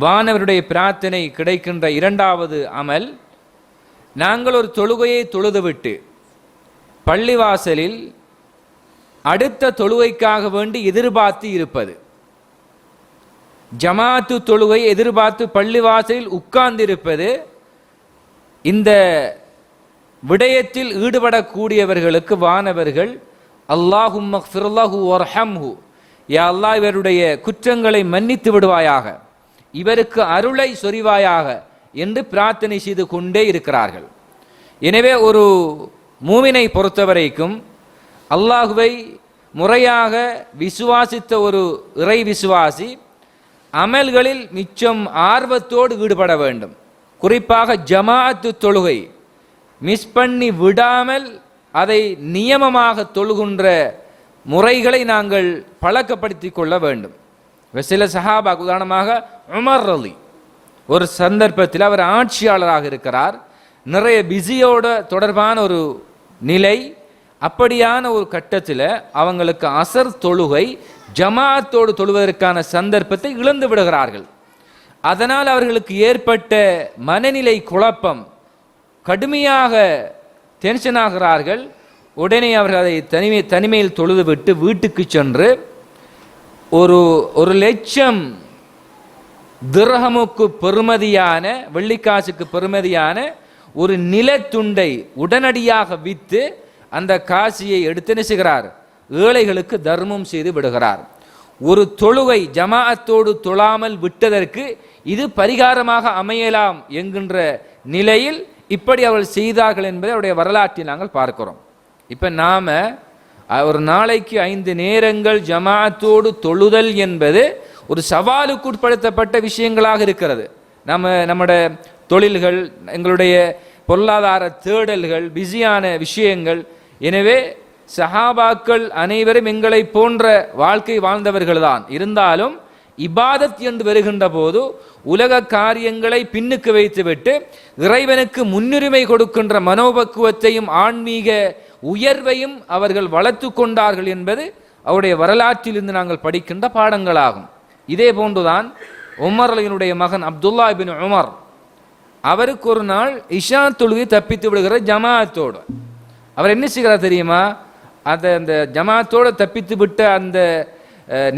வானவருடைய பிரார்த்தனை கிடைக்கின்ற இரண்டாவது அமல், நாங்கள் ஒரு தொழுகையை தொழுதுவிட்டு பள்ளிவாசலில் அடுத்த தொழுகைக்காக வேண்டி எதிர்பார்த்து இருப்பது. ஜமாத்து தொழுகை எதிர்பார்த்து பள்ளிவாசலில் உட்கார்ந்திருப்பது, இந்த விடயத்தில் ஈடுபடக்கூடியவர்களுக்கு வானவர்கள் அல்லாஹும்ம ஃபிர்லஹு வர்ஹம்ஹு, யா அல்லாஹ் இவருடைய குற்றங்களை மன்னித்து விடுவாயாக, இவருக்கு அருளை சொரிவாயாக என்று பிரார்த்தனை செய்து கொண்டே இருக்கிறார்கள். எனவே ஒரு மூமினை பொறுத்தவரைக்கும் அல்லாஹுவை முறையாக விசுவாசித்த ஒரு இறை விசுவாசி அமல்களில் மிச்சம் ஆர்வத்தோடு ஈடுபட வேண்டும். குறிப்பாக ஜமாஅத்து தொழுகை மிஸ் பண்ணி விடாமல் அதை நியமமாக தொழுகின்ற முறைகளை நாங்கள் பழக்கப்படுத்தி கொள்ள வேண்டும். சில சஹாபா, உதாரணமாக உமர் ரலி, ஒரு சந்தர்ப்பத்தில் அவர் ஆட்சியாளராக இருக்கிறார், நிறைய பிஸியோட தொடர்பான ஒரு நிலை. அப்படியான ஒரு கட்டத்தில் அவங்களுக்கு அசர் தொழுகை ஜமாஅத்தோடு தொழுவதற்கான சந்தர்ப்பத்தை இழந்து விடுகிறார்கள். அதனால் அவர்களுக்கு ஏற்பட்ட மனநிலை குழப்பம், கடுமையாக டென்ஷன் ஆகிறார்கள். உடனே அவர்கள் அதை தனிமையில் தொழுது விட்டு வீட்டுக்கு சென்று ஒரு லட்சம் திர்ஹமுக்கு பெறுமதியான, வெள்ளிக்காசுக்கு பெறுமதியான ஒரு நிலத்துண்டை உடனடியாக விற்று அந்த காசியை எடுத்து நினைச்சுகிறார், ஏழைகளுக்கு தர்மம் செய்து விடுகிறார். ஒரு தொழுகை ஜமாஅத்தோடு தொழாமல் விட்டதற்கு இது பரிகாரமாக அமையலாம் என்கின்ற நிலையில் இப்படி அவர்கள் செய்தார்கள் என்பதை அவருடைய வரலாற்றில் நாங்கள் பார்க்கிறோம். இப்போ நாம் ஒரு நாளைக்கு 5 நேரங்கள் ஜமாஅத்தோடு தொழுதல் என்பது ஒரு சவாலுக்கு உட்படுத்தப்பட்ட விஷயங்களாக இருக்கிறது. நம்முடைய தொழில்கள், எங்களுடைய பொருளாதார தேடல்கள், பிஸியான விஷயங்கள். எனவே சஹாபாக்கள் அனைவரும் எங்களை போன்ற வாழ்க்கை வாழ்ந்தவர்கள் தான். இருந்தாலும் இபாதத் என்று வருகின்ற போது உலக காரியங்களை பின்னுக்கு வைத்துவிட்டு இறைவனுக்கு முன்னுரிமை கொடுக்கின்ற மனோபக்குவத்தையும் ஆன்மீக உயர்வையும் அவர்கள் வளர்த்து கொண்டார்கள் என்பது அவருடைய வரலாற்றிலிருந்து நாங்கள் படிக்கின்ற பாடங்களாகும். இதே போன்றுதான் உமர் அலியினுடைய மகன் அப்துல்லா இபின் உமர், அவருக்கு ஒரு நாள் இஷா தொழுகை தப்பித்து விடுகிற ஜமாஅத்தோடு. அவர் என்ன செய்கிறார் தெரியுமா? அந்த ஜமாஅத்தோடு தப்பித்து விட்ட அந்த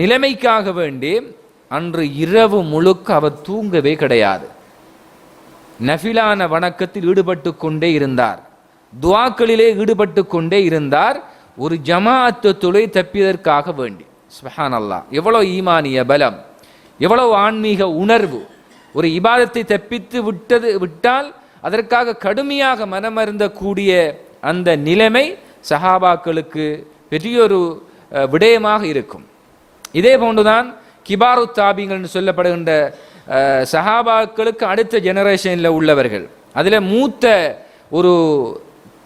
நிலைமைக்காக வேண்டி அன்று இரவு முழுக்க அவர் தூங்கவே கிடையாது. நஃபிலான வணக்கத்தில் ஈடுபட்டு கொண்டே இருந்தார், துஆக்களிலே ஈடுபட்டு கொண்டே இருந்தார், ஒரு ஜமாஅத்து தொழுகை தப்பியதற்காக வேண்டி. சுப்ஹானல்லாஹ், எவ்வளவு ஈமானிய பலம், எவ்வளவு ஆன்மீக உணர்வு! ஒரு இபாதத்தை தப்பித்து விட்டால் அதற்காக கடுமையாக மனமருந்தக்கூடிய அந்த நிலைமை சஹாபாக்களுக்கு பெரியொரு விடயமாக இருக்கும். இதே போன்றுதான் கிபாரு தாபிங்கள் என்று சொல்லப்படுகின்ற சஹாபாக்களுக்கு அடுத்த ஜெனரேஷனில் உள்ளவர்கள். அதில் மூத்த ஒரு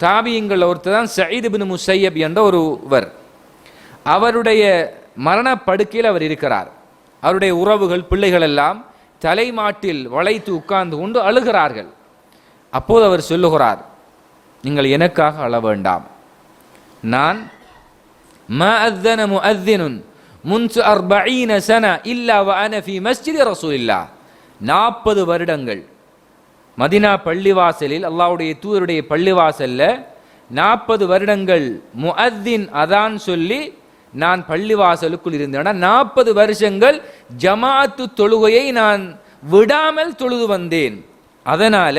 தாபியங்கள் ஒருத்தர் தான் சயீத் இப்னு முஸையப் என்ற ஒருவர். அவருடைய மரணப்படுக்கையில் அவர் இருக்கிறார். அவருடைய உறவுகள், பிள்ளைகள் எல்லாம் தலைமாட்டில் வளைத்து உட்கார்ந்து கொண்டு அழுகிறார்கள். அப்போது அவர் சொல்லுகிறார், நீங்கள் எனக்காக அழ வேண்டாம். நான் மா அஸ்ஸன முஅஸ்ஸினுன் முன்சு 40 சன இல்லா வ அன ஃபீ மஸ்ஜிதி ரசூலில்லாஹ். 40 வருடங்கள் மதீனா பள்ளிவாசலில், அல்லாஹ்வுடைய தூதருடைய பள்ளிவாசல்ல 40 வருடங்கள் முஅஸ்ஸின் அதான் சொல்லி நான் பள்ளிவாசலுக்குள் இருந்தேன். 40 வருஷங்கள் ஜமாஅத்து தொழுகையை நான் விடாமல் தொழுது வந்தேன். அதனால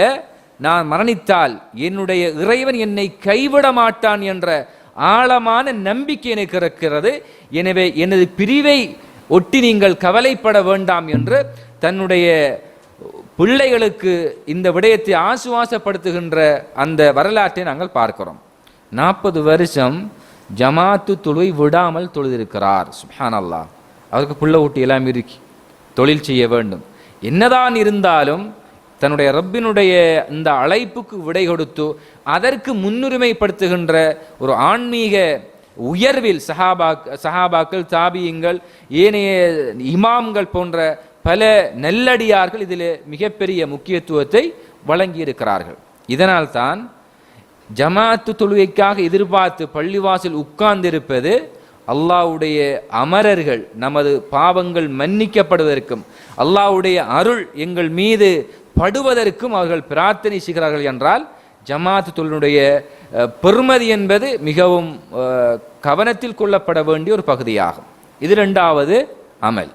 நான் மரணித்தால் என்னுடைய இறைவன் என்னை கைவிட மாட்டான் என்ற ஆழமான நம்பிக்கை எனக்கு இருக்கிறது. எனவே எனது பிரிவை ஒட்டி நீங்கள் கவலைப்பட வேண்டாம் என்று தன்னுடைய பிள்ளைகளுக்கு இந்த விடயத்தை ஆசுவாசப்படுத்துகின்ற அந்த வரலாற்றை நாங்கள் பார்க்கிறோம். 40 வருஷம் ஜமாத்து தொழுவை விடாமல் தொழுதிருக்கிறார். சுப்ஹானல்லாஹ், அவருக்கு புள்ள ஊட்டி எல்லாம் இருக்கி தொழில் செய்ய வேண்டும். என்னதான் இருந்தாலும் தன்னுடைய ரப்பினுடைய இந்த அழைப்புக்கு விடை கொடுத்து அதற்கு முன்னுரிமைப்படுத்துகின்ற ஒரு ஆன்மீக உயர்வில் சஹாபாக்கள், தாபியங்கள், ஏனைய இமாம்கள் போன்ற பல நல்லடியார்கள் இதில் மிகப்பெரிய முக்கியத்துவத்தை வழங்கியிருக்கிறார்கள். இதனால் தான் ஜமாஅத்து தொழுகைக்காக எதிர்பார்த்து பள்ளிவாசல் உட்கார்ந்திருப்பது அல்லாஹ்வுடைய அமரர்கள் நமது பாவங்கள் மன்னிக்கப்படுவதற்கும் அல்லாஹ்வுடைய அருள் எங்கள் மீது படுவதற்கும் அவர்கள் பிரார்த்தனை செய்கிறார்கள் என்றால் ஜமாத் தொழிலுடைய பெருமதி என்பது மிகவும் கவனத்தில் கொள்ளப்பட வேண்டிய ஒரு பகுதியாகும். இது இரண்டாவது அமல்.